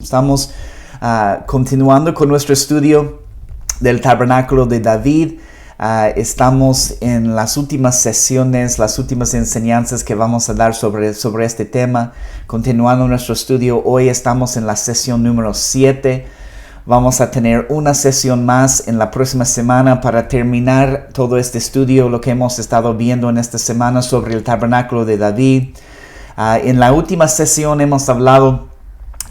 Estamos continuando con nuestro estudio del tabernáculo de David. Estamos en las últimas sesiones, las últimas enseñanzas que vamos a dar sobre este tema. Continuando nuestro estudio, hoy estamos en la sesión número 7. Vamos a tener una sesión más en la próxima semana para terminar todo este estudio, lo que hemos estado viendo en esta semana sobre el tabernáculo de David. En la última sesión hemos hablado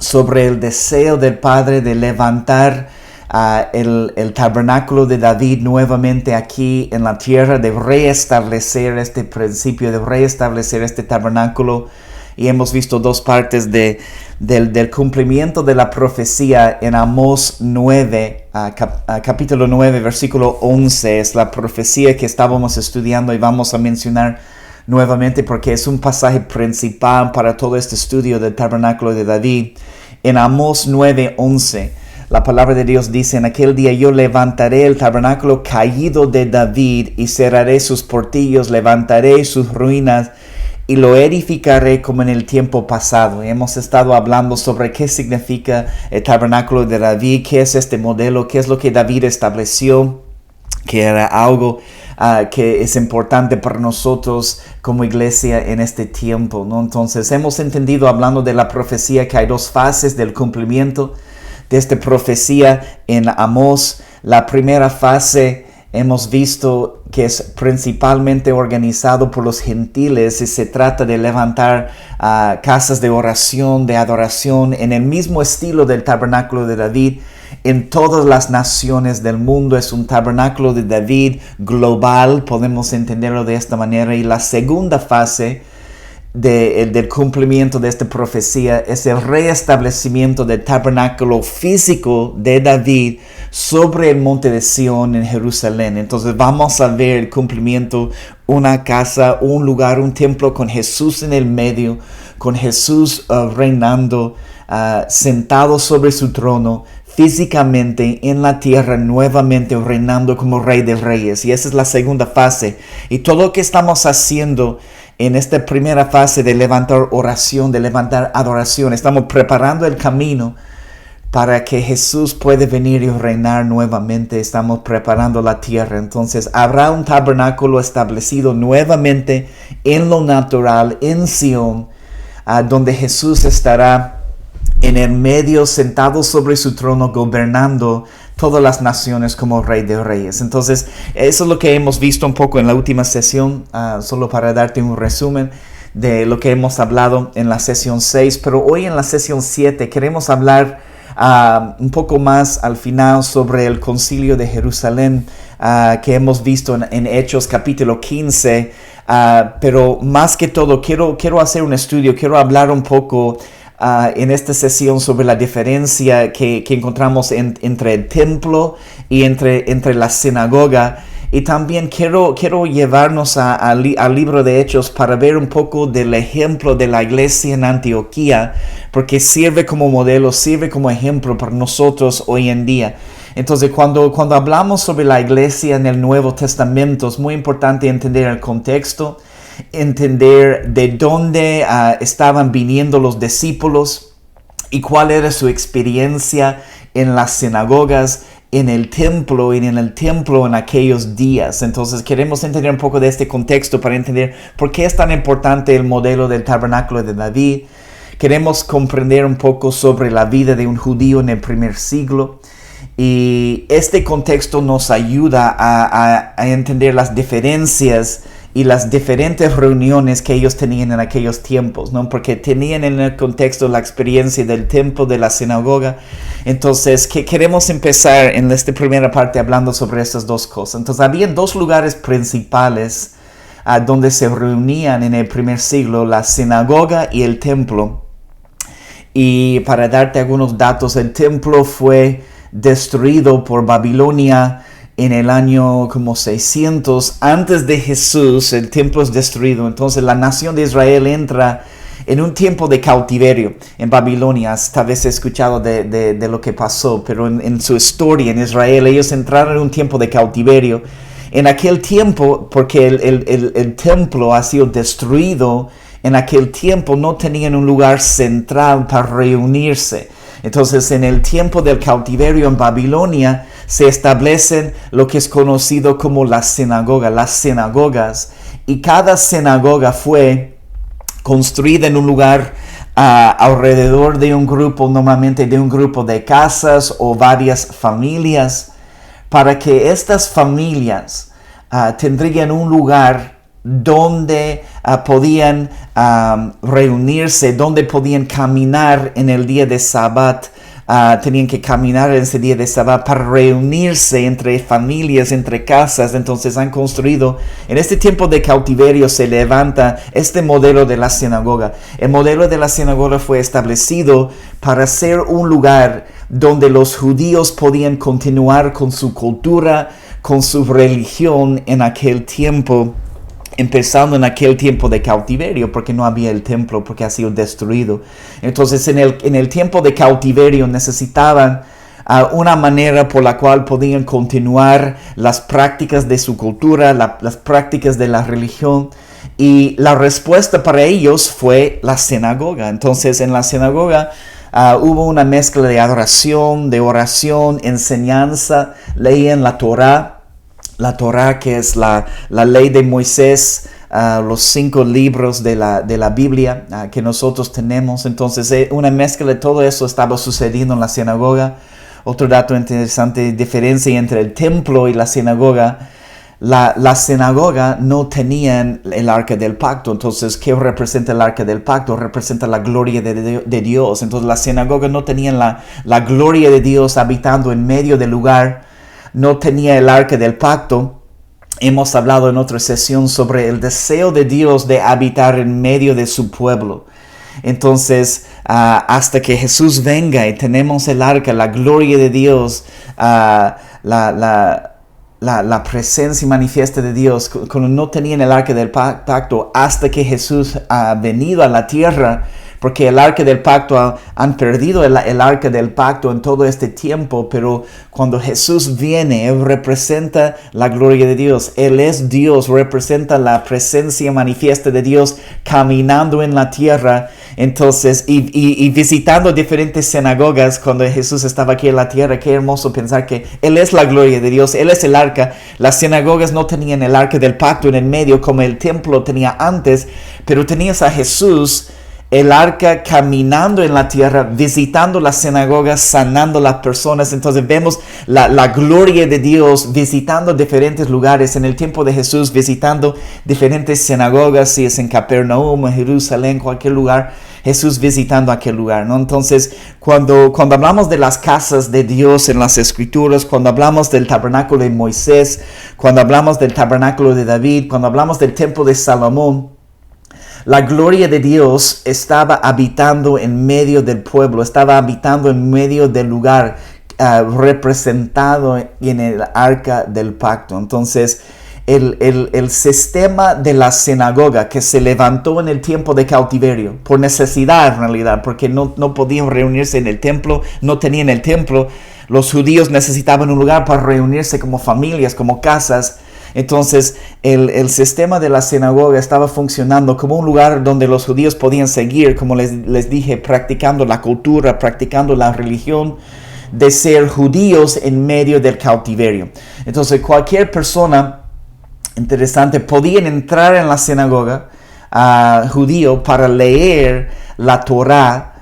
sobre el deseo del Padre de levantar el tabernáculo de David nuevamente aquí en la tierra, de reestablecer este principio, de reestablecer este tabernáculo. Y hemos visto dos partes del cumplimiento de la profecía en Amós 9, capítulo 9, versículo 11. Es la profecía que estábamos estudiando y vamos a mencionar nuevamente porque es un pasaje principal para todo este estudio del tabernáculo de David. En Amós 9, 11, la palabra de Dios dice: en aquel día yo levantaré el tabernáculo caído de David y cerraré sus portillos, levantaré sus ruinas y lo edificaré como en el tiempo pasado. Hemos estado hablando sobre qué significa el tabernáculo de David, qué es este modelo, qué es lo que David estableció, que era algo que es importante para nosotros como iglesia en este tiempo, ¿no? Entonces hemos entendido, hablando de la profecía, que hay dos fases del cumplimiento de esta profecía en Amós. La primera fase hemos visto que es principalmente organizado por los gentiles y se trata de levantar casas de oración, de adoración, en el mismo estilo del tabernáculo de David en todas las naciones del mundo. Es un tabernáculo de David global, podemos entenderlo de esta manera. Y la segunda fase del cumplimiento de esta profecía es el reestablecimiento del tabernáculo físico de David sobre el monte de Sión en Jerusalén. Entonces vamos a ver el cumplimiento, una casa, un lugar, un templo con Jesús en el medio, con Jesús reinando, sentado sobre su trono, físicamente en la tierra, nuevamente reinando como Rey de Reyes. Y esa es la segunda fase. Y todo lo que estamos haciendo en esta primera fase de levantar oración, de levantar adoración, estamos preparando el camino para que Jesús pueda venir y reinar nuevamente. Estamos preparando la tierra. Entonces habrá un tabernáculo establecido nuevamente en lo natural, en Sión, donde Jesús estará en el medio, sentado sobre su trono, gobernando todas las naciones como Rey de Reyes. Entonces, eso es lo que hemos visto un poco en la última sesión, solo para darte un resumen de lo que hemos hablado en la sesión 6. Pero hoy en la sesión 7 queremos hablar un poco más al final sobre el concilio de Jerusalén que hemos visto en Hechos capítulo 15. Pero más que todo, quiero hacer un estudio, quiero hablar un poco en esta sesión sobre la diferencia que encontramos entre el templo y entre la sinagoga. Y también quiero llevarnos al libro de Hechos para ver un poco del ejemplo de la iglesia en Antioquía, porque sirve como modelo, sirve como ejemplo para nosotros hoy en día. Entonces, cuando hablamos sobre la iglesia en el Nuevo Testamento, es muy importante entender el contexto, entender de dónde estaban viniendo los discípulos y cuál era su experiencia en las sinagogas, en el templo en aquellos días. Entonces queremos entender un poco de este contexto para entender por qué es tan importante el modelo del tabernáculo de David. Queremos comprender un poco sobre la vida de un judío en el primer siglo. Y este contexto nos ayuda a entender las diferencias y las diferentes reuniones que ellos tenían en aquellos tiempos, ¿no? Porque tenían en el contexto la experiencia del templo, de la sinagoga. Entonces, queremos empezar en esta primera parte hablando sobre estas dos cosas. Entonces, había dos lugares principales donde se reunían en el primer siglo, la sinagoga y el templo. Y para darte algunos datos, el templo fue destruido por Babilonia en el año como 600 antes de Jesús. El templo es destruido. Entonces la nación de Israel entra en un tiempo de cautiverio en Babilonia. Tal vez he escuchado de lo que pasó, pero en su historia en Israel ellos entraron en un tiempo de cautiverio. En aquel tiempo, porque el templo ha sido destruido, en aquel tiempo no tenían un lugar central para reunirse. Entonces, en el tiempo del cautiverio en Babilonia, se establecen lo que es conocido como las sinagogas. Y cada sinagoga fue construida en un lugar alrededor de un grupo, normalmente de un grupo de casas o varias familias, para que estas familias tendrían un lugar donde podían reunirse, donde podían caminar en el día de Sabbat. Tenían que caminar en ese día de Sabbat para reunirse entre familias, entre casas. Entonces han construido, en este tiempo de cautiverio se levanta este modelo de la sinagoga. El modelo de la sinagoga fue establecido para ser un lugar donde los judíos podían continuar con su cultura, con su religión en aquel tiempo, empezando en aquel tiempo de cautiverio, porque no había el templo, porque ha sido destruido. Entonces en el tiempo de cautiverio necesitaban una manera por la cual podían continuar las prácticas de su cultura, las prácticas de la religión. Y la respuesta para ellos fue la sinagoga. Entonces en la sinagoga hubo una mezcla de adoración, de oración, enseñanza, leían la Torá. La Torá, que es la ley de Moisés, los 5 libros de la Biblia que nosotros tenemos. Entonces, una mezcla de todo eso estaba sucediendo en la sinagoga. Otro dato interesante, diferencia entre el templo y la sinagoga. La sinagoga no tenían el arca del pacto. Entonces, ¿qué representa el arca del pacto? Representa la gloria de Dios. Entonces, la sinagoga no tenían la gloria de Dios habitando en medio del lugar. No tenía el arca del pacto. Hemos hablado en otra sesión sobre el deseo de Dios de habitar en medio de su pueblo. Entonces, hasta que Jesús venga y tenemos el arca, la gloria de Dios, la presencia manifiesta de Dios, cuando no tenían el arca del pacto, hasta que Jesús ha venido a la tierra, porque el arca del pacto han perdido el arca del pacto en todo este tiempo, pero cuando Jesús viene, Él representa la gloria de Dios. Él es Dios, representa la presencia manifiesta de Dios caminando en la tierra. Entonces, y visitando diferentes sinagogas cuando Jesús estaba aquí en la tierra. Qué hermoso pensar que Él es la gloria de Dios, Él es el arca. Las sinagogas no tenían el arca del pacto en el medio como el templo tenía antes, pero tenías a Jesús, el arca, caminando en la tierra, visitando las sinagogas, sanando las personas. Entonces vemos la gloria de Dios visitando diferentes lugares. En el tiempo de Jesús, visitando diferentes sinagogas, si es en Capernaum, en Jerusalén, cualquier lugar, Jesús visitando aquel lugar, ¿no? Entonces, cuando hablamos de las casas de Dios en las Escrituras, cuando hablamos del tabernáculo de Moisés, cuando hablamos del tabernáculo de David, cuando hablamos del templo de Salomón, la gloria de Dios estaba habitando en medio del pueblo, estaba habitando en medio del lugar representado en el arca del pacto. Entonces, el sistema de la sinagoga que se levantó en el tiempo de cautiverio, por necesidad en realidad, porque no podían reunirse en el templo, no tenían el templo. Los judíos necesitaban un lugar para reunirse como familias, como casas. Entonces el sistema de la sinagoga estaba funcionando como un lugar donde los judíos podían seguir, como les dije, practicando la cultura, practicando la religión de ser judíos en medio del cautiverio. Entonces cualquier persona interesante podía entrar en la sinagoga judío para leer la Torá.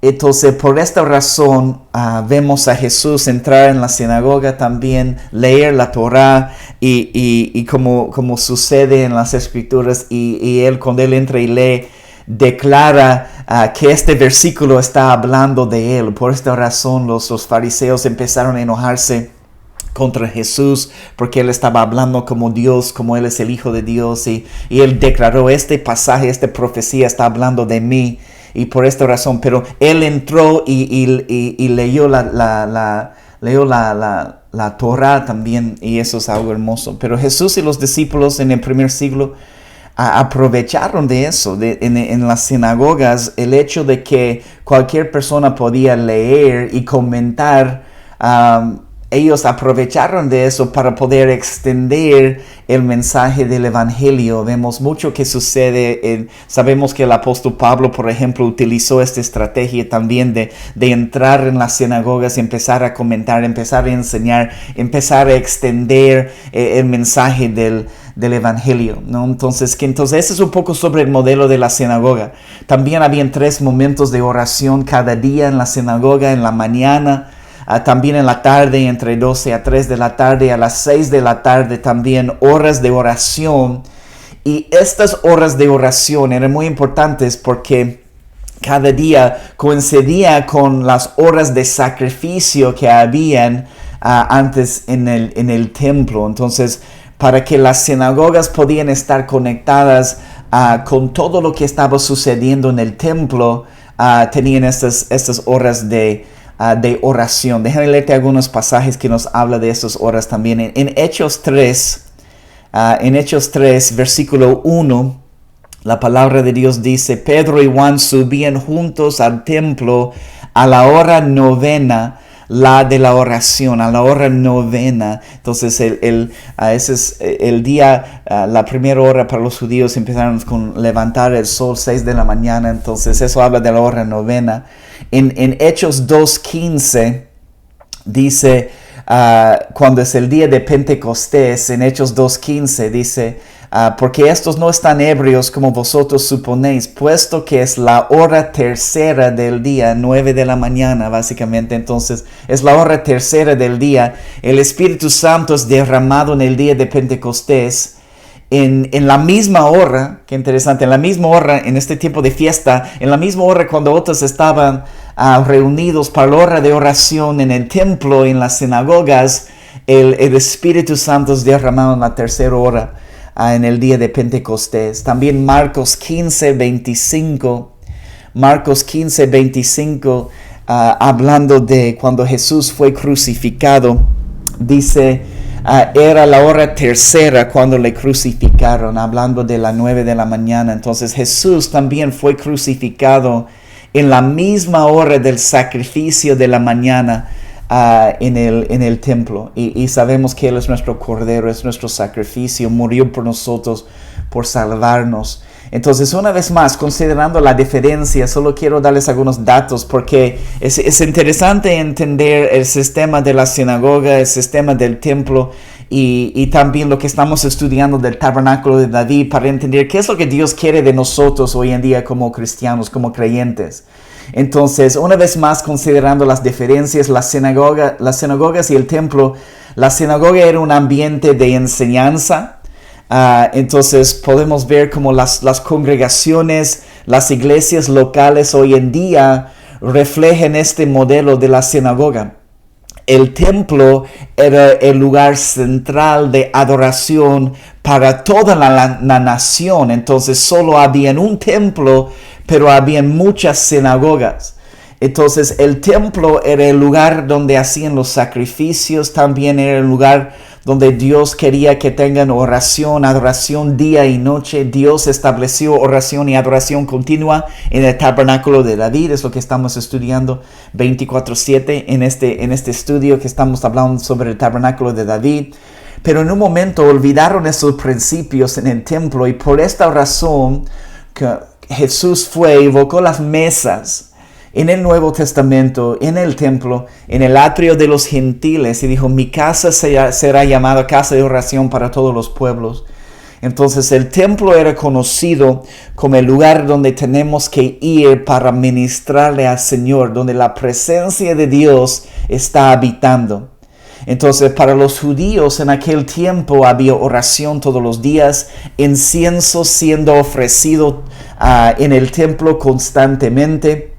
Entonces, por esta razón, vemos a Jesús entrar en la sinagoga también, leer la Torá, y como sucede en las Escrituras, y él, cuando él entra y lee, declara que este versículo está hablando de él. Por esta razón, los fariseos empezaron a enojarse contra Jesús, porque él estaba hablando como Dios, como él es el Hijo de Dios, y él declaró, este pasaje, esta profecía está hablando de mí. Y por esta razón, pero él entró y leyó la Torá también, y eso es algo hermoso. Pero Jesús y los discípulos en el primer siglo aprovecharon de eso, en las sinagogas, el hecho de que cualquier persona podía leer y comentar ellos aprovecharon de eso para poder extender el mensaje del Evangelio. Vemos mucho que sucede. Sabemos que el apóstol Pablo, por ejemplo, utilizó esta estrategia también de entrar en las sinagogas, empezar a comentar, empezar a enseñar, empezar a extender el mensaje del Evangelio, ¿no? Entonces ese es un poco sobre el modelo de la sinagoga. También habían 3 momentos de oración cada día en la sinagoga: en la mañana, también en la tarde, entre 12 a 3 de la tarde, a las 6 de la tarde también horas de oración. Y estas horas de oración eran muy importantes porque cada día coincidía con las horas de sacrificio que habían antes en el templo. Entonces, para que las sinagogas podían estar conectadas con todo lo que estaba sucediendo en el templo, tenían estas horas de oración. Déjame leerte algunos pasajes que nos habla de esas horas también. En Hechos 3, versículo 1, la palabra de Dios dice: Pedro y Juan subían juntos al templo a la hora novena, la de la oración, a la hora novena. Entonces ese es el día, la primera hora para los judíos empezaron con levantar el sol 6 de la mañana. Entonces eso habla de la hora novena. En Hechos 2:15 dice, cuando es el día de Pentecostés, en Hechos 2:15 dice: porque estos no están ebrios como vosotros suponéis, puesto que es la hora tercera del día, 9 de la mañana básicamente. Entonces es la hora tercera del día. El Espíritu Santo es derramado en el día de Pentecostés. En la misma hora, qué interesante, en la misma hora, en este tiempo de fiesta, en la misma hora cuando otros estaban reunidos para la hora de oración en el templo, en las sinagogas, el Espíritu Santo es derramado en la tercera hora, en el día de Pentecostés. También Marcos 15:25, hablando de cuando Jesús fue crucificado, dice: era la hora tercera cuando le crucificaron, hablando de las 9 de la mañana. Entonces Jesús también fue crucificado en la misma hora del sacrificio de la mañana en el templo. Y sabemos que Él es nuestro Cordero, es nuestro sacrificio, murió por nosotros, por salvarnos. Entonces, una vez más, considerando la diferencia, solo quiero darles algunos datos porque es interesante entender el sistema de la sinagoga, el sistema del templo y también lo que estamos estudiando del tabernáculo de David, para entender qué es lo que Dios quiere de nosotros hoy en día como cristianos, como creyentes. Entonces, una vez más, considerando las diferencias, las sinagogas y el templo, la sinagoga era un ambiente de enseñanza. Entonces podemos ver como las congregaciones, las iglesias locales hoy en día reflejan este modelo de la sinagoga. El templo era el lugar central de adoración para toda la nación. Entonces solo había un templo, pero había muchas sinagogas. Entonces el templo era el lugar donde hacían los sacrificios, también era el lugar donde Dios quería que tengan oración, adoración día y noche. Dios estableció oración y adoración continua en el tabernáculo de David. Es lo que estamos estudiando 24/7 en este estudio que estamos hablando sobre el tabernáculo de David. Pero en un momento olvidaron esos principios en el templo, y por esta razón que Jesús fue y evocó las mesas en el Nuevo Testamento, en el templo, en el atrio de los gentiles, y dijo: mi casa será llamada casa de oración para todos los pueblos. Entonces el templo era conocido como el lugar donde tenemos que ir para ministrarle al Señor, donde la presencia de Dios está habitando. Entonces para los judíos en aquel tiempo había oración todos los días, incienso siendo ofrecido en el templo constantemente,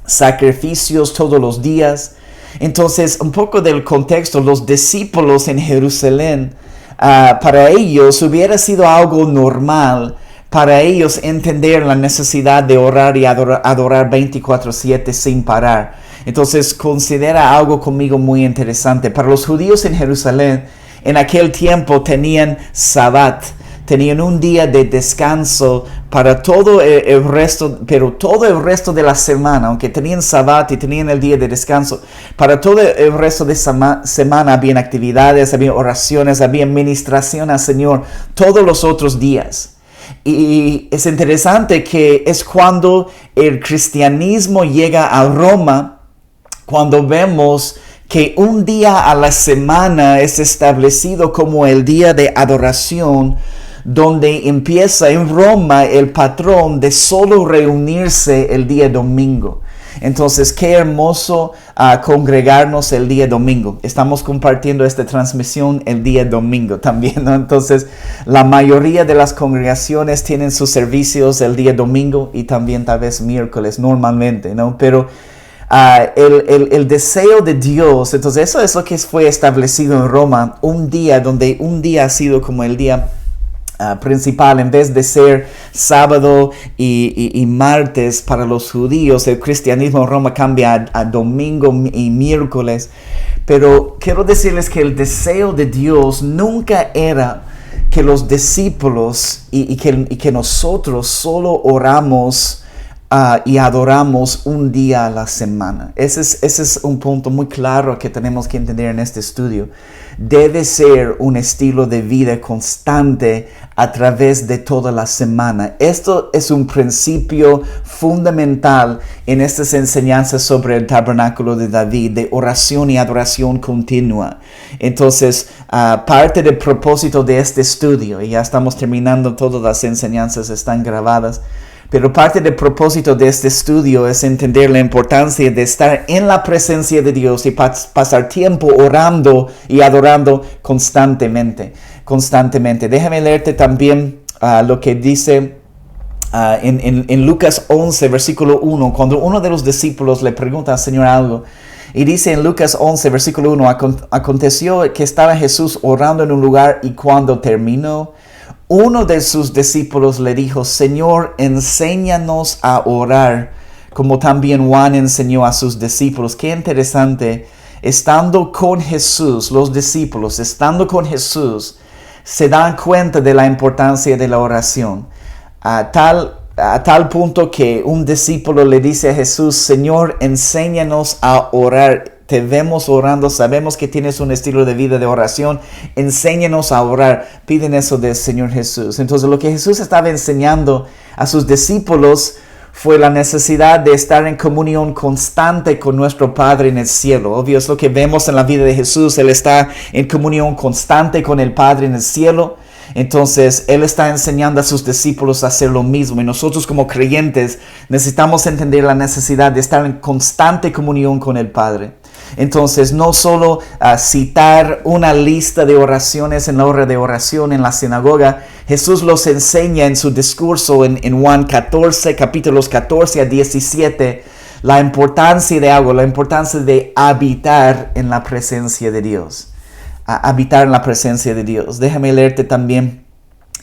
sacrificios todos los días. Entonces, un poco del contexto: los discípulos en Jerusalén, para ellos hubiera sido algo normal, para ellos entender la necesidad de orar y adorar 24/7 sin parar. Entonces, considera algo conmigo muy interesante. Para los judíos en Jerusalén, en aquel tiempo tenían Sabbat, tenían un día de descanso para todo el resto, pero todo el resto de la semana, aunque tenían Sabbat y tenían el día de descanso, para todo el resto de semana habían actividades, había oraciones, había ministración al Señor todos los otros días. Y es interesante que es cuando el cristianismo llega a Roma, cuando vemos que un día a la semana es establecido como el día de adoración, donde empieza en Roma el patrón de solo reunirse el día domingo. Entonces, qué hermoso congregarnos el día domingo. Estamos compartiendo esta transmisión el día domingo también, ¿no? Entonces, la mayoría de las congregaciones tienen sus servicios el día domingo y también tal vez miércoles normalmente, ¿no? Pero el deseo de Dios, entonces eso es lo que fue establecido en Roma, un día donde un día ha sido como el día principal, en vez de ser sábado y martes para los judíos. El cristianismo en Roma cambia a domingo y miércoles. Pero quiero decirles que el deseo de Dios nunca era que los discípulos y que nosotros solo oramos y adoramos un día a la semana. Ese es un punto muy claro que tenemos que entender en este estudio. Debe ser un estilo de vida constante a través de toda la semana. Esto es un principio fundamental en estas enseñanzas sobre el tabernáculo de David, de oración y adoración continua. Entonces, parte del propósito de este estudio, y ya estamos terminando, todas las enseñanzas están grabadas, pero parte del propósito de este estudio es entender la importancia de estar en la presencia de Dios y pasar tiempo orando y adorando constantemente. Déjame leerte también lo que dice en Lucas 11, versículo 1, cuando uno de los discípulos le pregunta al Señor algo. Y dice en Lucas 11, versículo 1, aconteció que estaba Jesús orando en un lugar y cuando terminó, uno de sus discípulos le dijo: Señor, enséñanos a orar, como también Juan enseñó a sus discípulos. Qué interesante. Estando con Jesús, los discípulos, estando con Jesús, se dan cuenta de la importancia de la oración. A tal punto que un discípulo le dice a Jesús: Señor, enséñanos a orar. Te vemos orando, sabemos que tienes un estilo de vida de oración, enséñanos a orar. Piden eso del Señor Jesús. Entonces, lo que Jesús estaba enseñando a sus discípulos fue la necesidad de estar en comunión constante con nuestro Padre en el cielo. Obvio, es lo que vemos en la vida de Jesús. Él está en comunión constante con el Padre en el cielo. Entonces, Él está enseñando a sus discípulos a hacer lo mismo. Y nosotros como creyentes necesitamos entender la necesidad de estar en constante comunión con el Padre. Entonces, no solo citar una lista de oraciones en la hora de oración en la sinagoga. Jesús los enseña en su discurso en Juan 14, capítulos 14 a 17, la importancia de algo, la importancia de habitar en la presencia de Dios. Habitar en la presencia de Dios. Déjame leerte también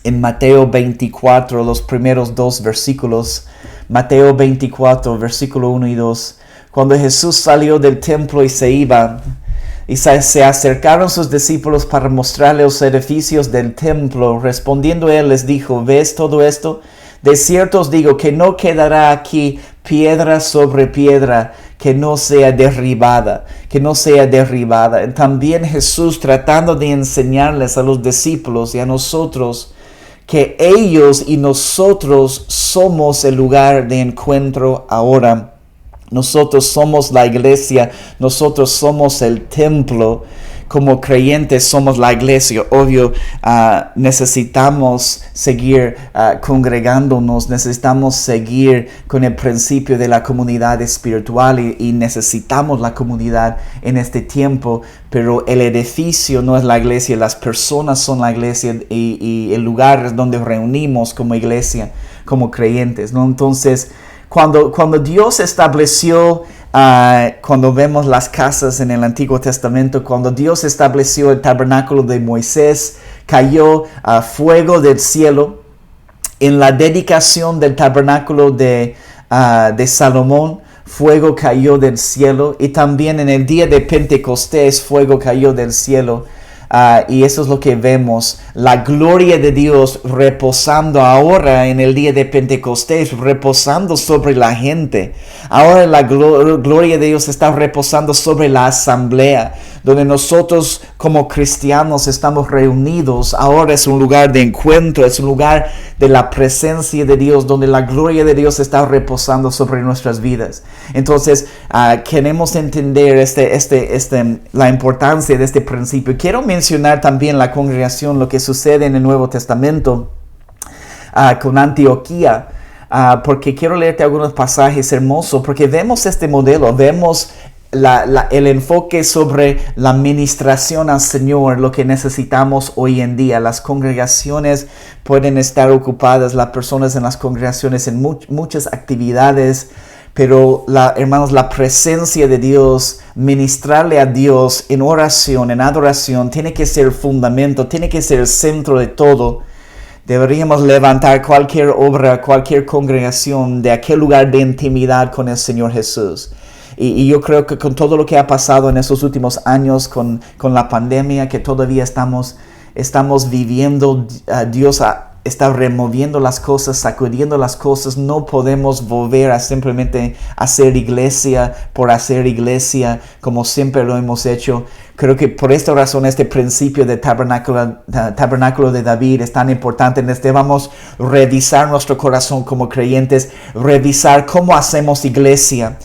en Mateo 24, los primeros dos versículos. Mateo 24, versículo 1 y 2. Cuando Jesús salió del templo y se iba, y se acercaron sus discípulos para mostrarle los edificios del templo, respondiendo él les dijo: ¿ves todo esto? De cierto os digo que no quedará aquí piedra sobre piedra que no sea derribada. También Jesús, tratando de enseñarles a los discípulos y a nosotros que ellos y nosotros somos el lugar de encuentro ahora. Nosotros somos la iglesia, nosotros somos el templo. Como creyentes somos la iglesia. Obvio, necesitamos seguir congregándonos, necesitamos seguir con el principio de la comunidad espiritual y necesitamos la comunidad en este tiempo, pero el edificio no es la iglesia, las personas son la iglesia y el lugar donde reunimos como iglesia, como creyentes, ¿no? Entonces, cuando Dios estableció, cuando vemos las casas en el Antiguo Testamento, cuando Dios estableció el tabernáculo de Moisés, cayó fuego del cielo. En la dedicación del tabernáculo de Salomón, fuego cayó del cielo. Y también en el día de Pentecostés, fuego cayó del cielo Y eso es lo que vemos, la gloria de Dios reposando ahora en el día de Pentecostés, reposando sobre la gente. Ahora la gloria de Dios está reposando sobre la asamblea, donde nosotros como cristianos estamos reunidos. Ahora es un lugar de encuentro, es un lugar de la presencia de Dios, donde la gloria de Dios está reposando sobre nuestras vidas. Entonces, queremos entender la importancia de este principio. Quiero mencionar también la congregación, lo que sucede en el Nuevo Testamento con Antioquía. Porque quiero leerte algunos pasajes hermosos, porque vemos este modelo, vemos el enfoque sobre la ministración al Señor, lo que necesitamos hoy en día. Las congregaciones pueden estar ocupadas, las personas en las congregaciones en muchas actividades, pero hermanos, la presencia de Dios, ministrarle a Dios en oración, en adoración, tiene que ser el fundamento, tiene que ser el centro de todo. Deberíamos levantar cualquier obra, cualquier congregación de aquel lugar de intimidad con el Señor Jesús. Y yo creo que con todo lo que ha pasado en estos últimos años, con la pandemia que todavía estamos viviendo, Dios está removiendo las cosas, sacudiendo las cosas. No podemos volver a simplemente hacer iglesia por hacer iglesia como siempre lo hemos hecho. Creo que por esta razón este principio de tabernáculo de David es tan importante. Debemos revisar nuestro corazón como creyentes, revisar cómo hacemos iglesia.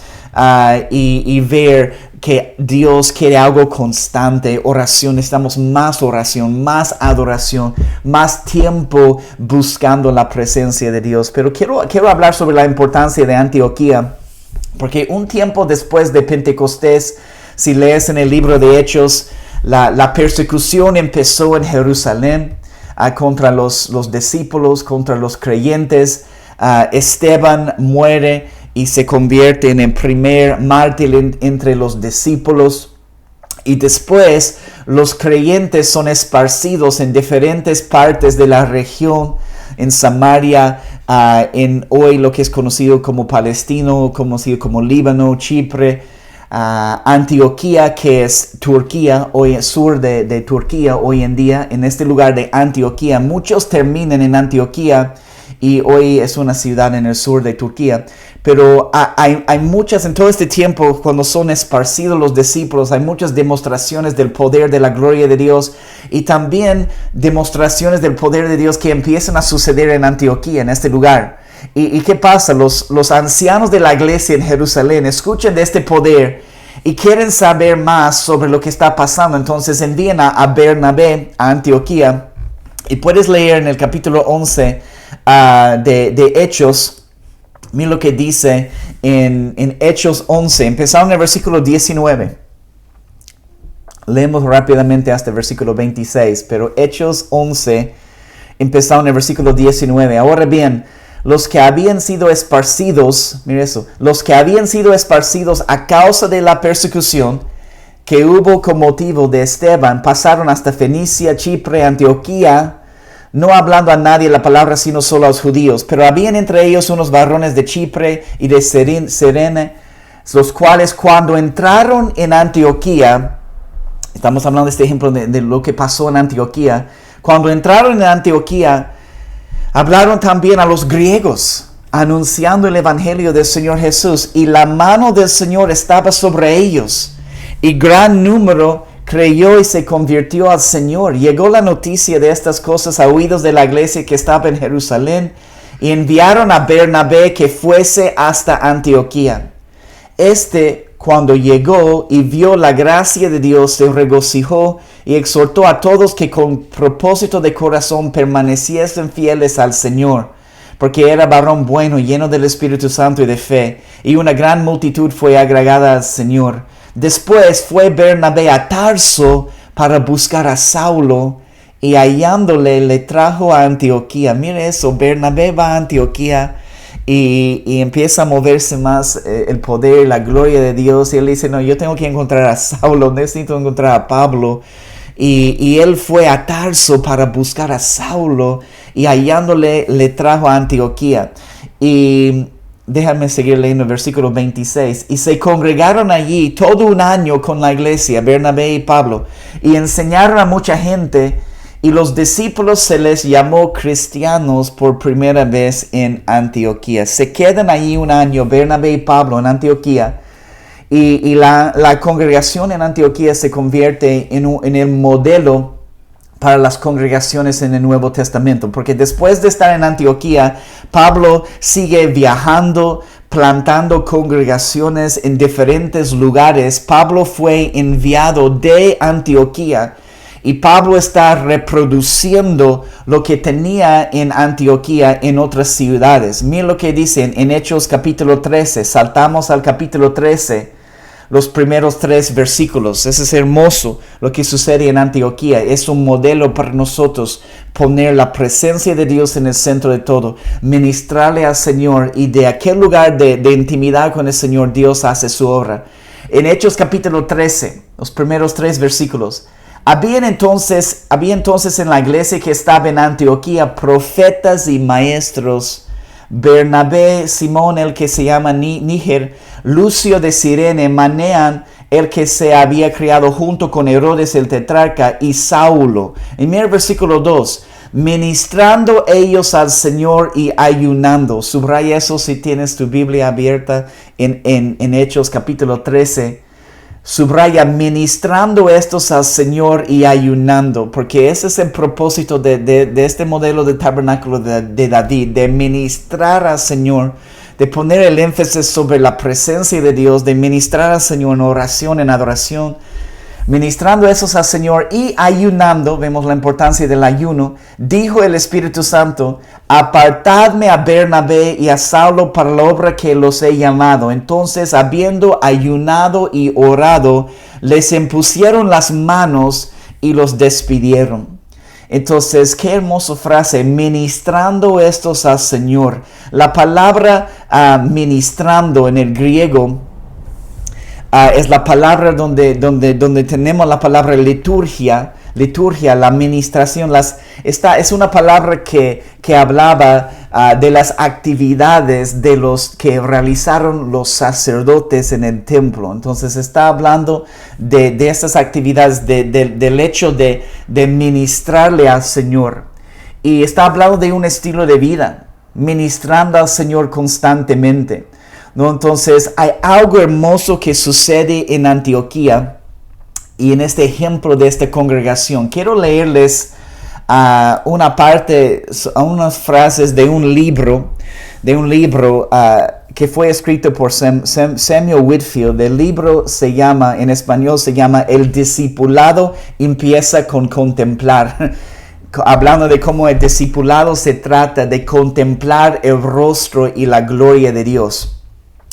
Y ver que Dios quiere algo constante, oración, necesitamos más oración, más adoración, más tiempo buscando la presencia de Dios. Pero quiero hablar sobre la importancia de Antioquía, porque un tiempo después de Pentecostés, si lees en el libro de Hechos, la persecución empezó en Jerusalén contra los discípulos, contra los creyentes. Esteban muere y se convierte en el primer mártir entre los discípulos. Y después los creyentes son esparcidos en diferentes partes de la región, en Samaria, en hoy lo que es conocido como Palestina, conocido como Líbano, Chipre, Antioquía, que es Turquía, hoy sur de Turquía hoy en día. En este lugar de Antioquía, muchos terminan en Antioquía y hoy es una ciudad en el sur de Turquía. Pero hay muchas, en todo este tiempo, cuando son esparcidos los discípulos, hay muchas demostraciones del poder de la gloria de Dios y también demostraciones del poder de Dios que empiezan a suceder en Antioquía, en este lugar. ¿Y qué pasa? Los ancianos de la iglesia en Jerusalén escuchan de este poder y quieren saber más sobre lo que está pasando. Entonces envían a Bernabé a Antioquía. Y puedes leer en el capítulo 11 de Hechos. Mira lo que dice en Hechos 11, empezando en el versículo 19. Leemos rápidamente hasta el versículo 26, pero Hechos 11, empezando en el versículo 19. Ahora bien, los que habían sido esparcidos, mira eso, los que habían sido esparcidos a causa de la persecución que hubo con motivo de Esteban, pasaron hasta Fenicia, Chipre, Antioquía, no hablando a nadie la palabra, sino solo a los judíos. Pero habían entre ellos unos varones de Chipre y de Cirene, los cuales cuando entraron en Antioquía, estamos hablando de este ejemplo de lo que pasó en Antioquía, cuando entraron en Antioquía, hablaron también a los griegos, anunciando el evangelio del Señor Jesús, y la mano del Señor estaba sobre ellos, y gran número creyó y se convirtió al Señor. Llegó la noticia de estas cosas a oídos de la iglesia que estaba en Jerusalén y enviaron a Bernabé que fuese hasta Antioquía. Cuando llegó y vio la gracia de Dios, se regocijó y exhortó a todos que con propósito de corazón permaneciesen fieles al Señor, porque era varón bueno, lleno del Espíritu Santo y de fe, y una gran multitud fue agregada al Señor. Después fue Bernabé a Tarso para buscar a Saulo, y hallándole le trajo a Antioquía. Mire eso, Bernabé va a Antioquía y empieza a moverse más el poder, la gloria de Dios. Y él dice, no, yo tengo que encontrar a Saulo, necesito encontrar a Pablo. Y él fue a Tarso para buscar a Saulo, y hallándole le trajo a Antioquía. Y déjame seguir leyendo el versículo 26. Y se congregaron allí todo un año con la iglesia, Bernabé y Pablo, y enseñaron a mucha gente, y los discípulos se les llamó cristianos por primera vez en Antioquía. Se quedan allí un año, Bernabé y Pablo, en Antioquía, y la congregación en Antioquía se convierte en el modelo para las congregaciones en el Nuevo Testamento, porque después de estar en Antioquía, Pablo sigue viajando, plantando congregaciones en diferentes lugares. Pablo fue enviado de Antioquía y Pablo está reproduciendo lo que tenía en Antioquía en otras ciudades. Miren lo que dicen en Hechos capítulo 13, saltamos al capítulo 13. Los primeros 3 versículos. Eso es hermoso lo que sucede en Antioquía. Es un modelo para nosotros poner la presencia de Dios en el centro de todo. Ministrarle al Señor y de aquel lugar de intimidad con el Señor Dios hace su obra. En Hechos capítulo 13, los primeros 3 versículos. Había entonces en la iglesia que estaba en Antioquía profetas y maestros. Bernabé, Simón el que se llama Níger, Lucio de Cirene, Manean el que se había criado junto con Herodes el tetrarca, y Saulo. Y mira el versículo 2, ministrando ellos al Señor y ayunando. Subraya eso si tienes tu Biblia abierta en Hechos capítulo 13. Subraya, ministrando estos al Señor y ayunando, porque ese es el propósito de este modelo de tabernáculo de David, de ministrar al Señor, de poner el énfasis sobre la presencia de Dios, de ministrar al Señor en oración, en adoración, ministrando esos al Señor y ayunando. Vemos la importancia del ayuno. Dijo el Espíritu Santo, apartadme a Bernabé y a Saulo para la obra que los he llamado. Entonces, habiendo ayunado y orado, les impusieron las manos y los despidieron. Entonces, qué hermosa frase, ministrando estos al Señor. La palabra ministrando en el griego es la palabra donde tenemos la palabra liturgia, la administración. Es una palabra que hablaba de las actividades de los que realizaron los sacerdotes en el templo. Entonces está hablando de esas actividades, del hecho de ministrarle al Señor. Y está hablando de un estilo de vida, ministrando al Señor constantemente. ¿No? Entonces hay algo hermoso que sucede en Antioquía y en este ejemplo de esta congregación. Quiero leerles una parte, unas frases de un libro que fue escrito por Samuel Whitfield. El libro en español se llama El discipulado empieza con contemplar. Hablando de cómo el discipulado se trata de contemplar el rostro y la gloria de Dios.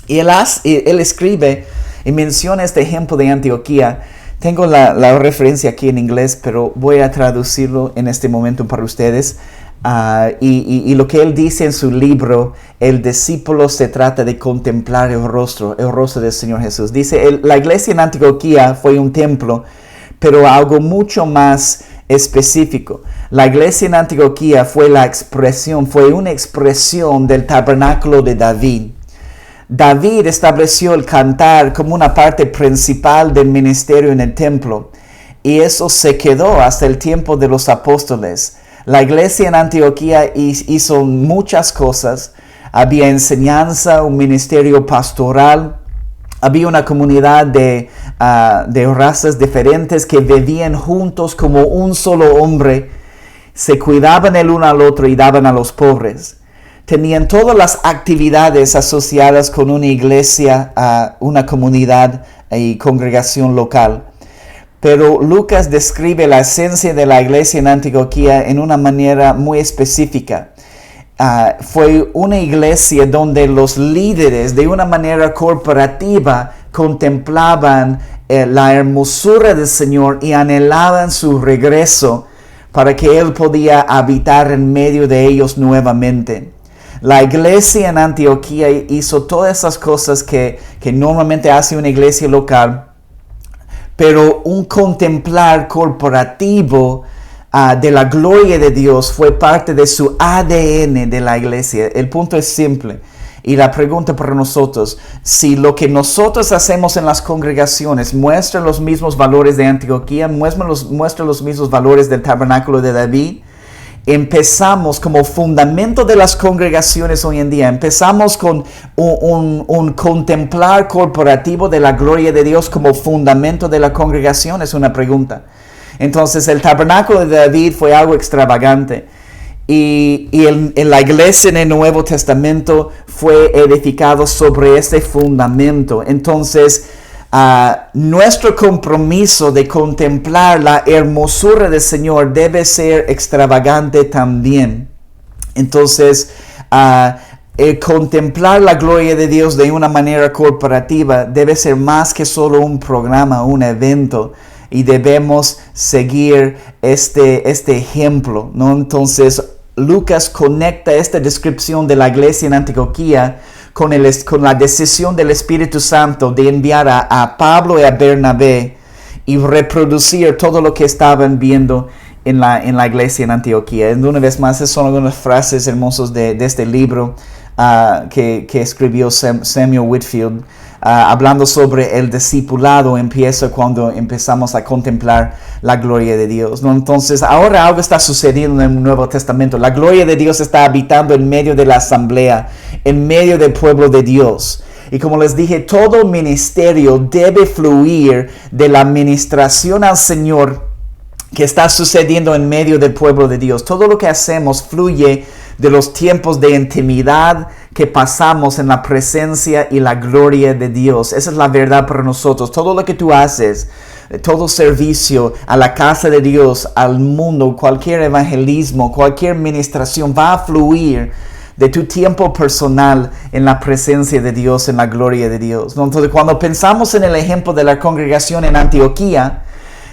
Y él escribe y menciona este ejemplo de Antioquía. Tengo la referencia aquí en inglés, pero voy a traducirlo en este momento para ustedes. Y lo que él dice en su libro, el discípulo se trata de contemplar el rostro del Señor Jesús. Dice, la iglesia en Antioquía fue un templo, pero algo mucho más específico. La iglesia en Antioquía fue una expresión del tabernáculo de David. David estableció el cantar como una parte principal del ministerio en el templo, y eso se quedó hasta el tiempo de los apóstoles. La iglesia en Antioquía hizo muchas cosas. Había enseñanza, un ministerio pastoral, había una comunidad de razas diferentes que vivían juntos como un solo hombre, se cuidaban el uno al otro y daban a los pobres. Tenían todas las actividades asociadas con una iglesia, una comunidad y congregación local. Pero Lucas describe la esencia de la iglesia en Antioquía en una manera muy específica. Fue una iglesia donde los líderes de una manera corporativa contemplaban la hermosura del Señor y anhelaban su regreso para que Él podía habitar en medio de ellos nuevamente. La iglesia en Antioquía hizo todas esas cosas que normalmente hace una iglesia local, pero un contemplar corporativo de la gloria de Dios fue parte de su ADN de la iglesia. El punto es simple. Y la pregunta para nosotros, si lo que nosotros hacemos en las congregaciones muestra los mismos valores de Antioquía, muestra los mismos valores del tabernáculo de David, empezamos como fundamento de las congregaciones hoy en día, empezamos con un contemplar corporativo de la gloria de Dios como fundamento de la congregación, es una pregunta. Entonces el tabernáculo de David fue algo extravagante. Y en la iglesia en el Nuevo Testamento fue edificado sobre este fundamento. Entonces, nuestro compromiso de contemplar la hermosura del Señor debe ser extravagante también. Entonces, el contemplar la gloria de Dios de una manera corporativa debe ser más que solo un programa, un evento. Y debemos seguir este ejemplo, ¿no? Entonces, Lucas conecta esta descripción de la iglesia en Antioquía con la decisión del Espíritu Santo de enviar a Pablo y a Bernabé y reproducir todo lo que estaban viendo en la iglesia en Antioquía. Y una vez más, esas son algunas frases hermosas de este libro que escribió Samuel Whitfield. Hablando sobre el discipulado, empieza cuando empezamos a contemplar la gloria de Dios, ¿no? Entonces, ahora algo está sucediendo en el Nuevo Testamento. La gloria de Dios está habitando en medio de la asamblea, en medio del pueblo de Dios. Y como les dije, todo ministerio debe fluir de la ministración al Señor que está sucediendo en medio del pueblo de Dios. Todo lo que hacemos fluye de los tiempos de intimidad que pasamos en la presencia y la gloria de Dios. Esa es la verdad para nosotros. Todo lo que tú haces, todo servicio a la casa de Dios, al mundo, cualquier evangelismo, cualquier ministración va a fluir de tu tiempo personal en la presencia de Dios, en la gloria de Dios. Entonces, cuando pensamos en el ejemplo de la congregación en Antioquía,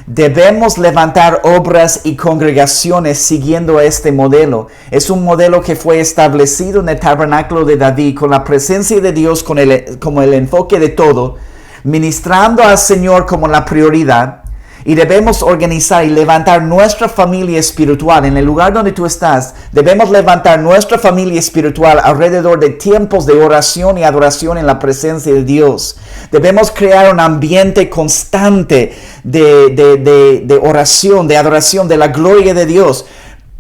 debemos levantar obras y congregaciones siguiendo este modelo. Es un modelo que fue establecido en el tabernáculo de David con la presencia de Dios como el enfoque de todo, ministrando al Señor como la prioridad. Y debemos organizar y levantar nuestra familia espiritual en el lugar donde tú estás. Debemos levantar nuestra familia espiritual alrededor de tiempos de oración y adoración en la presencia de Dios. Debemos crear un ambiente constante de oración, de adoración, de la gloria de Dios,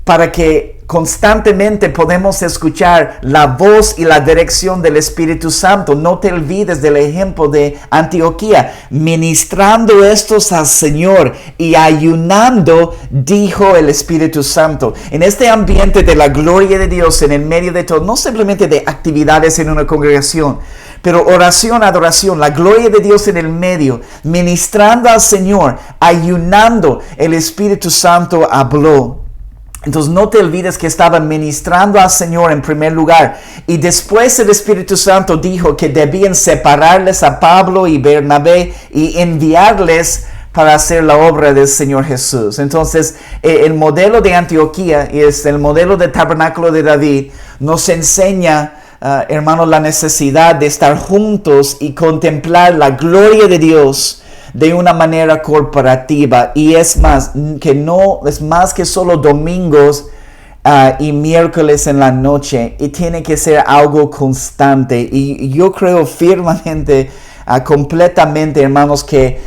para que constantemente podemos escuchar la voz y la dirección del Espíritu Santo. No te olvides del ejemplo de Antioquía, ministrando estos al Señor y ayunando, dijo el Espíritu Santo. En este ambiente de la gloria de Dios en el medio de todo, no simplemente de actividades en una congregación, pero oración, adoración, la gloria de Dios en el medio, ministrando al Señor, ayunando, el Espíritu Santo habló. Entonces no te olvides que estaban ministrando al Señor en primer lugar. Y después el Espíritu Santo dijo que debían separarles a Pablo y Bernabé y enviarles para hacer la obra del Señor Jesús. Entonces el modelo de Antioquía y el modelo del tabernáculo de David nos enseña, hermanos, la necesidad de estar juntos y contemplar la gloria de Dios de una manera corporativa. Y es más que solo domingos y miércoles en la noche, y tiene que ser algo constante. Y yo creo firmemente, completamente, hermanos, que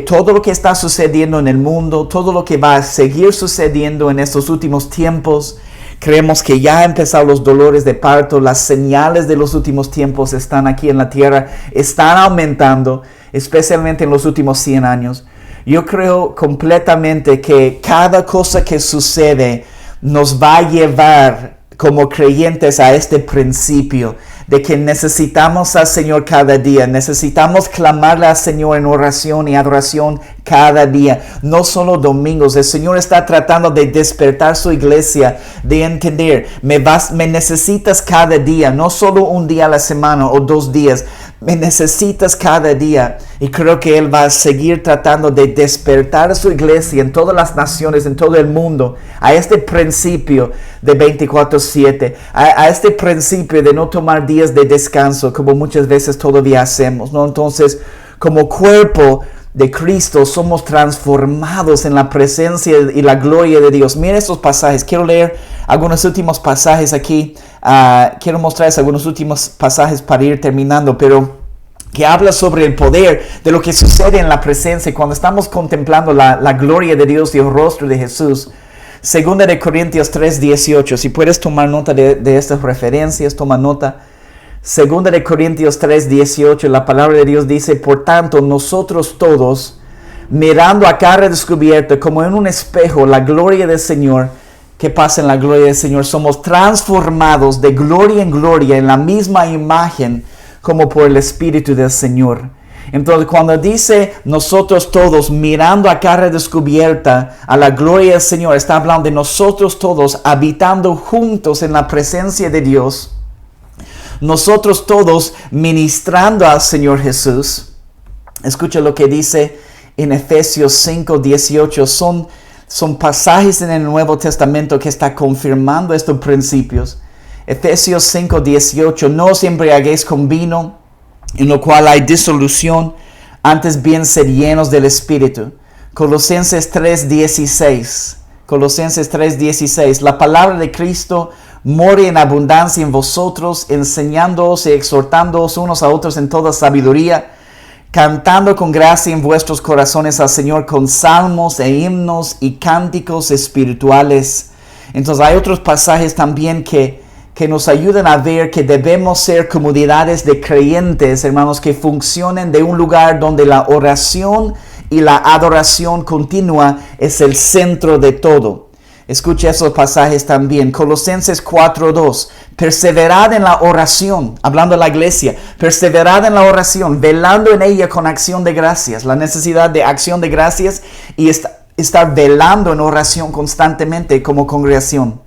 todo lo que está sucediendo en el mundo, todo lo que va a seguir sucediendo en estos últimos tiempos, creemos que ya han empezado los dolores de parto, las señales de los últimos tiempos están aquí en la tierra, están aumentando, especialmente en los últimos 100 años. Yo creo completamente que cada cosa que sucede nos va a llevar como creyentes a este principio de que necesitamos al Señor cada día, necesitamos clamarle al Señor en oración y adoración cada día, no solo domingos. El Señor está tratando de despertar su iglesia, de entender, me necesitas cada día, no solo un día a la semana o 2 días, me necesitas cada día. Y creo que Él va a seguir tratando de despertar a su iglesia en todas las naciones, en todo el mundo, a este principio de 24/7, a este principio de no tomar días de descanso, como muchas veces todavía hacemos, ¿no? Entonces, como cuerpo, de Cristo somos transformados en la presencia y la gloria de Dios. Mira estos pasajes. Quiero leer algunos últimos pasajes aquí. Quiero mostrarles algunos últimos pasajes para ir terminando, pero que habla sobre el poder de lo que sucede en la presencia cuando estamos contemplando la gloria de Dios y el rostro de Jesús. Segunda de Corintios 3:18. Si puedes tomar nota de estas referencias, toma nota. Segunda de Corintios 3:18, la palabra de Dios dice: por tanto, nosotros todos, mirando a cara descubierta como en un espejo la gloria del Señor, ¿qué pasa en la gloria del Señor? Somos transformados de gloria en gloria en la misma imagen como por el Espíritu del Señor. Entonces, cuando dice nosotros todos mirando a cara descubierta a la gloria del Señor, está hablando de nosotros todos habitando juntos en la presencia de Dios. Nosotros todos ministrando al Señor Jesús. Escucha lo que dice en Efesios 5:18. Son pasajes en el Nuevo Testamento que está confirmando estos principios. Efesios 5:18. No os embriaguéis con vino, en lo cual hay disolución, antes bien ser llenos del Espíritu. Colosenses 3:16. Colosenses 3:16. La palabra de Cristo more en abundancia en vosotros, enseñándoos y exhortándoos unos a otros en toda sabiduría, cantando con gracia en vuestros corazones al Señor con salmos e himnos y cánticos espirituales. Entonces hay otros pasajes también que nos ayudan a ver que debemos ser comunidades de creyentes, hermanos, que funcionen de un lugar donde la oración y la adoración continua es el centro de todo. Escucha esos pasajes también. Colosenses 4:2. Perseverad en la oración, hablando de la iglesia. Perseverad en la oración, velando en ella con acción de gracias. La necesidad de acción de gracias y estar velando en oración constantemente como congregación.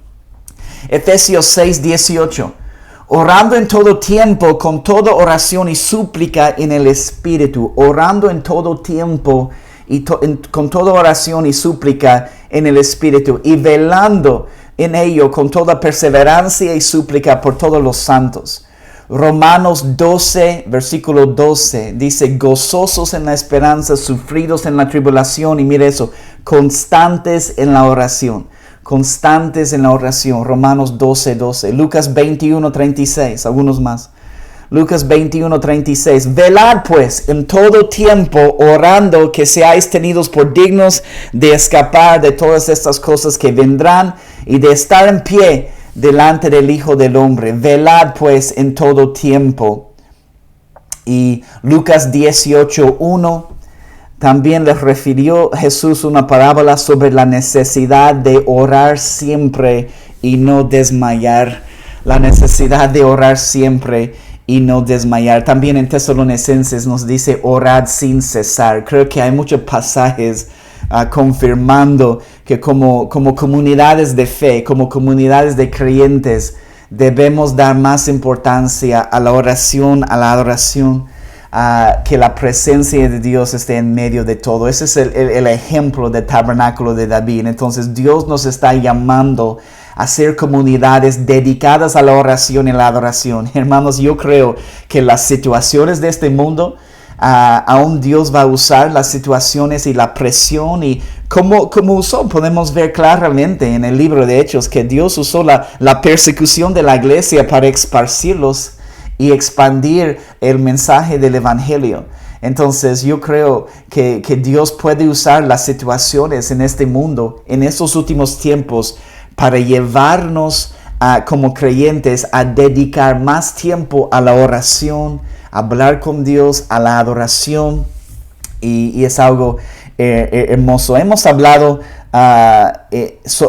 Efesios 6:18. Orando en todo tiempo, con toda oración y súplica en el Espíritu. Orando en todo tiempo y con toda oración y súplica en el Espíritu, y velando en ello con toda perseverancia y súplica por todos los santos. Romanos 12, versículo 12, dice: gozosos en la esperanza, sufridos en la tribulación, y mire eso, constantes en la oración. Constantes en la oración. Romanos 12:12. Lucas 21:36, algunos más. Lucas 21:36. Velad pues en todo tiempo, orando, que seáis tenidos por dignos de escapar de todas estas cosas que vendrán y de estar en pie delante del Hijo del Hombre. Velad pues en todo tiempo. Y Lucas 18:1. También les refirió Jesús una parábola sobre la necesidad de orar siempre y no desmayar. La necesidad de orar siempre y no desmayar. También en Tesalonicenses nos dice orad sin cesar. Creo que hay muchos pasajes confirmando que como comunidades de fe, como comunidades de creyentes, debemos dar más importancia a la oración, a la adoración, que la presencia de Dios esté en medio de todo. Ese es el ejemplo del tabernáculo de David. Entonces Dios nos está llamando a ser comunidades dedicadas a la oración y la adoración. Hermanos, yo creo que las situaciones de este mundo, aún Dios va a usar las situaciones y la presión, y como usó, podemos ver claramente en el libro de Hechos que Dios usó la persecución de la iglesia para esparcirlos y expandir el mensaje del Evangelio. Entonces yo creo que Dios puede usar las situaciones en este mundo, en estos últimos tiempos, para llevarnos como creyentes a dedicar más tiempo a la oración, a hablar con Dios, a la adoración, y es algo hermoso. Hemos hablado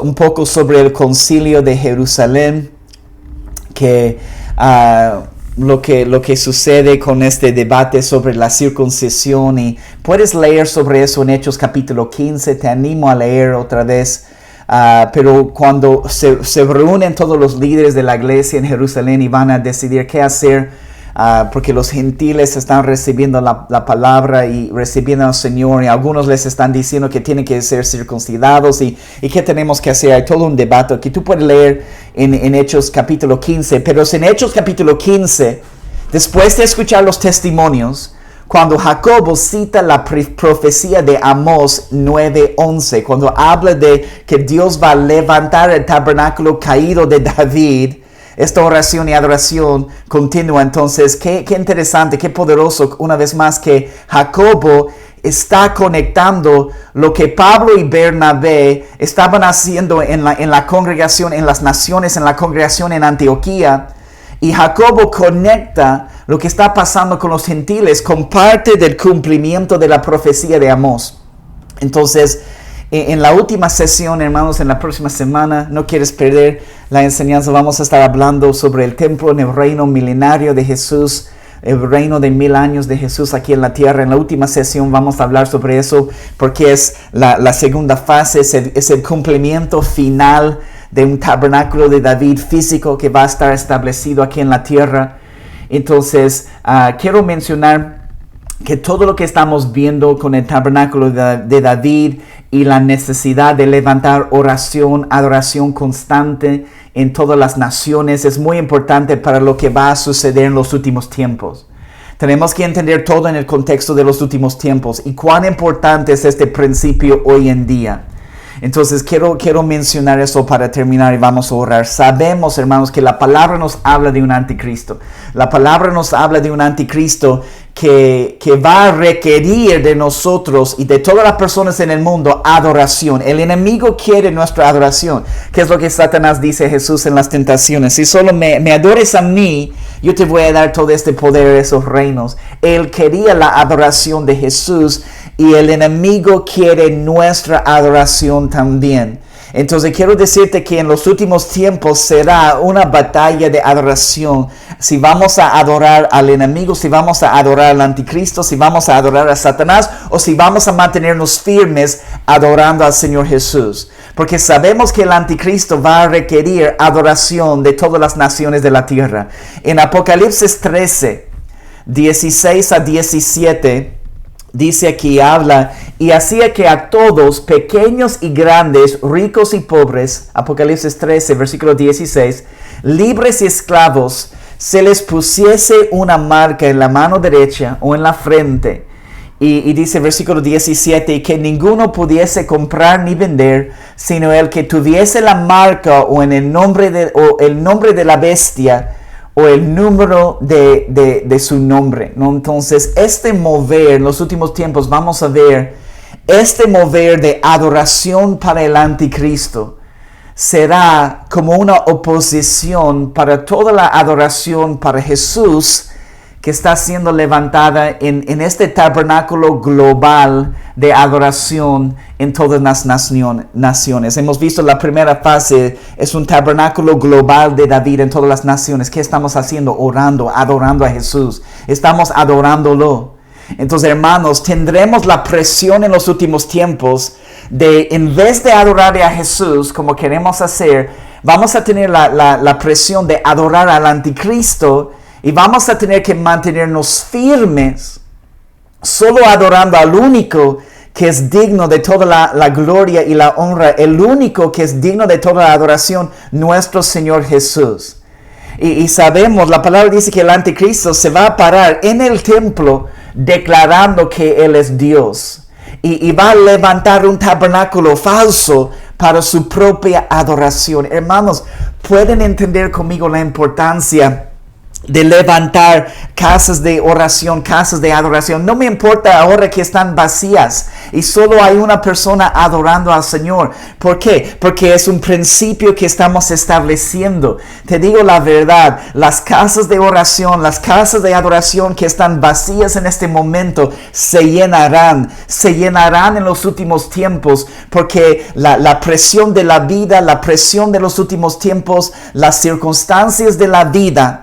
un poco sobre el concilio de Jerusalén, que lo que sucede con este debate sobre la circuncisión, y puedes leer sobre eso en Hechos capítulo 15, te animo a leer otra vez. Pero cuando se reúnen todos los líderes de la iglesia en Jerusalén y van a decidir qué hacer, porque los gentiles están recibiendo la palabra y recibiendo al Señor, y algunos les están diciendo que tienen que ser circuncidados, y qué tenemos que hacer. Hay todo un debate que tú puedes leer en Hechos capítulo 15, pero en Hechos capítulo 15, después de escuchar los testimonios, cuando Jacobo cita la profecía de Amós 9:11, cuando habla de que Dios va a levantar el tabernáculo caído de David, esta oración y adoración continua. Entonces, qué interesante, qué poderoso, una vez más, que Jacobo está conectando lo que Pablo y Bernabé estaban haciendo en la congregación, en las naciones, en la congregación en Antioquía. Y Jacobo conecta lo que está pasando con los gentiles con parte del cumplimiento de la profecía de Amós. Entonces, en la última sesión, hermanos, en la próxima semana, no quieres perder la enseñanza, vamos a estar hablando sobre el templo en el reino milenario de Jesús, el reino de 1000 años de Jesús aquí en la tierra. En la última sesión vamos a hablar sobre eso, porque es la segunda fase, es el cumplimiento final de un tabernáculo de David físico que va a estar establecido aquí en la tierra. Entonces, quiero mencionar que todo lo que estamos viendo con el tabernáculo de David y la necesidad de levantar oración, adoración constante en todas las naciones es muy importante para lo que va a suceder en los últimos tiempos. Tenemos que entender todo en el contexto de los últimos tiempos y cuán importante es este principio hoy en día. Entonces quiero mencionar eso para terminar y vamos a orar. Sabemos, hermanos, que la palabra nos habla de un anticristo. La palabra nos habla de un anticristo que va a requerir de nosotros y de todas las personas en el mundo adoración. El enemigo quiere nuestra adoración, que es lo que Satanás dice a Jesús en las tentaciones. Si solo me adores a mí, yo te voy a dar todo este poder, esos reinos. Él quería la adoración de Jesús y el enemigo quiere nuestra adoración también. Entonces quiero decirte que en los últimos tiempos será una batalla de adoración. Si vamos a adorar al enemigo, si vamos a adorar al anticristo, si vamos a adorar a Satanás, o si vamos a mantenernos firmes adorando al Señor Jesús. Porque sabemos que el anticristo va a requerir adoración de todas las naciones de la tierra. En Apocalipsis 13, 16 a 17, dice aquí, habla, y hacía que a todos, pequeños y grandes, ricos y pobres, Apocalipsis 13, versículo 16, libres y esclavos, se les pusiese una marca en la mano derecha o en la frente. Y dice versículo 17, y que ninguno pudiese comprar ni vender, sino el que tuviese la marca o en el nombre de la bestia, o el número de su nombre, ¿no? Entonces, este mover, en los últimos tiempos vamos a ver, este mover de adoración para el anticristo será como una oposición para toda la adoración para Jesús que está siendo levantada en este tabernáculo global de adoración en todas las naciones. Hemos visto la primera fase, es un tabernáculo global de David en todas las naciones. ¿Qué estamos haciendo? Orando, adorando a Jesús. Estamos adorándolo. Entonces, hermanos, tendremos la presión en los últimos tiempos de, en vez de adorar a Jesús como queremos hacer, vamos a tener la presión de adorar al anticristo. Y vamos a tener que mantenernos firmes, solo adorando al único que es digno de toda la gloria y la honra, el único que es digno de toda la adoración, nuestro Señor Jesús. Y sabemos, la palabra dice que el anticristo se va a parar en el templo declarando que Él es Dios. Y va a levantar un tabernáculo falso para su propia adoración. Hermanos, ¿pueden entender conmigo la importancia de levantar casas de oración, casas de adoración? No me importa ahora que están vacías y solo hay una persona adorando al Señor. ¿Por qué? Porque es un principio que estamos estableciendo. Te digo la verdad, las casas de oración, las casas de adoración que están vacías en este momento se llenarán en los últimos tiempos, porque la presión de la vida, la presión de los últimos tiempos, las circunstancias de la vida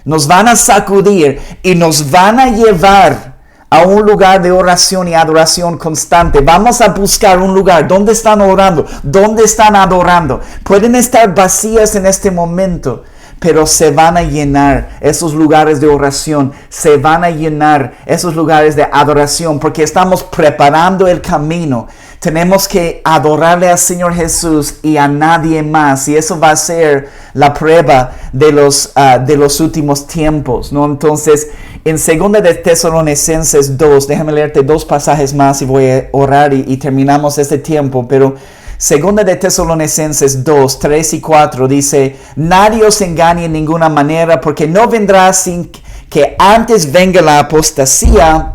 nos van a sacudir y nos van a llevar a un lugar de oración y adoración constante. Vamos a buscar un lugar donde están orando, donde están adorando. Pueden estar vacías en este momento, pero se van a llenar esos lugares de oración, se van a llenar esos lugares de adoración, porque estamos preparando el camino. Tenemos que adorarle al Señor Jesús y a nadie más. Y eso va a ser la prueba de los últimos tiempos, ¿no? Entonces, en 2 de Tesalonicenses 2, déjame leerte 2 pasajes más y voy a orar y terminamos este tiempo. Pero 2 de Tesalonicenses 2, 3 y 4 dice: nadie os engañe en ninguna manera, porque no vendrá sin que antes venga la apostasía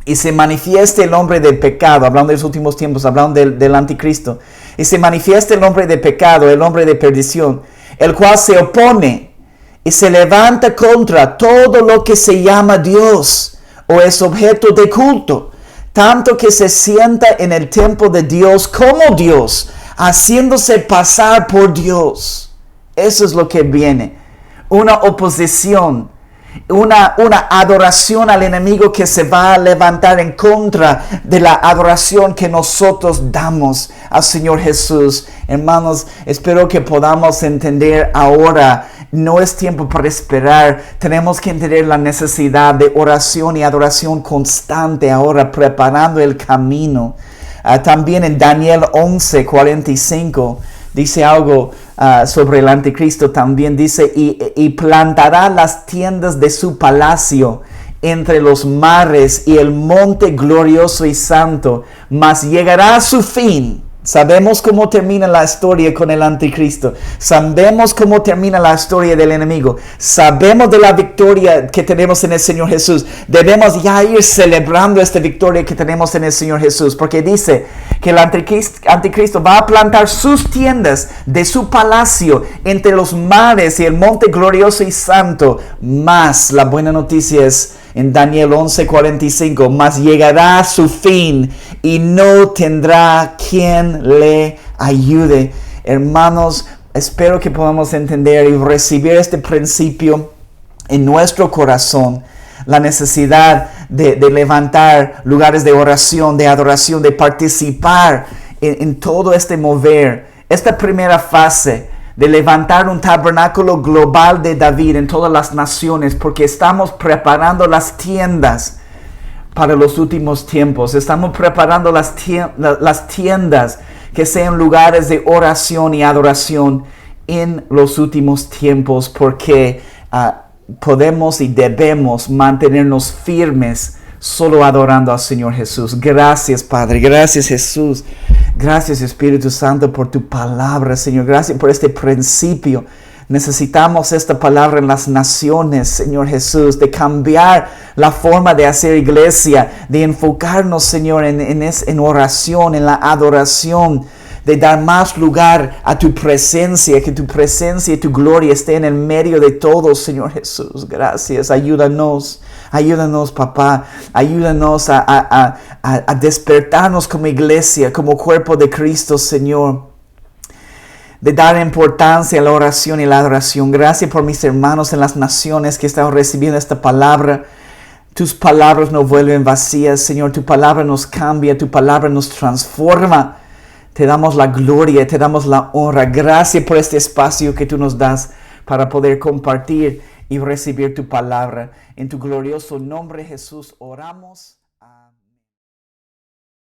y se manifieste el hombre del pecado, hablando de los últimos tiempos, hablando del anticristo, y se manifieste el hombre de pecado, el hombre de perdición, el cual se opone y se levanta contra todo lo que se llama Dios o es objeto de culto, tanto que se sienta en el templo de Dios como Dios, haciéndose pasar por Dios. Eso es lo que viene, una oposición, una adoración al enemigo que se va a levantar en contra de la adoración que nosotros damos al Señor Jesús. Hermanos, espero que podamos entender ahora. No es tiempo para esperar. Tenemos que entender la necesidad de oración y adoración constante ahora, preparando el camino. También en Daniel 11:45 dice algo sobre el anticristo. También dice: y plantará las tiendas de su palacio entre los mares y el monte glorioso y santo, mas llegará a su fin. Sabemos cómo termina la historia con el anticristo. Sabemos cómo termina la historia del enemigo. Sabemos de la victoria que tenemos en el Señor Jesús. Debemos ya ir celebrando esta victoria que tenemos en el Señor Jesús. Porque dice que el anticristo va a plantar sus tiendas de su palacio entre los mares y el monte glorioso y santo. Mas la buena noticia es en Daniel 11:45, mas llegará a su fin y no tendrá quien le ayude. Hermanos, espero que podamos entender y recibir este principio en nuestro corazón. La necesidad de levantar lugares de oración, de adoración, de participar en todo este mover. Esta primera fase de levantar un tabernáculo global de David en todas las naciones, porque estamos preparando las tiendas para los últimos tiempos. Estamos preparando las tiendas que sean lugares de oración y adoración en los últimos tiempos, porque podemos y debemos mantenernos firmes solo adorando al Señor Jesús. Gracias, Padre. Gracias, Jesús. Gracias, Espíritu Santo, por tu palabra, Señor. Gracias por este principio. Necesitamos esta palabra en las naciones, Señor Jesús, de cambiar la forma de hacer iglesia, de enfocarnos, Señor, en oración, en la adoración, de dar más lugar a tu presencia, que tu presencia y tu gloria esté en el medio de todos, Señor Jesús. Gracias, ayúdanos, papá, ayúdanos a despertarnos como iglesia, como cuerpo de Cristo, Señor, de dar importancia a la oración y la adoración. Gracias por mis hermanos en las naciones que están recibiendo esta palabra. Tus palabras no vuelven vacías, Señor, tu palabra nos cambia, tu palabra nos transforma. Te damos la gloria, te damos la honra. Gracias por este espacio que tú nos das para poder compartir y recibir tu palabra. En tu glorioso nombre, Jesús, oramos.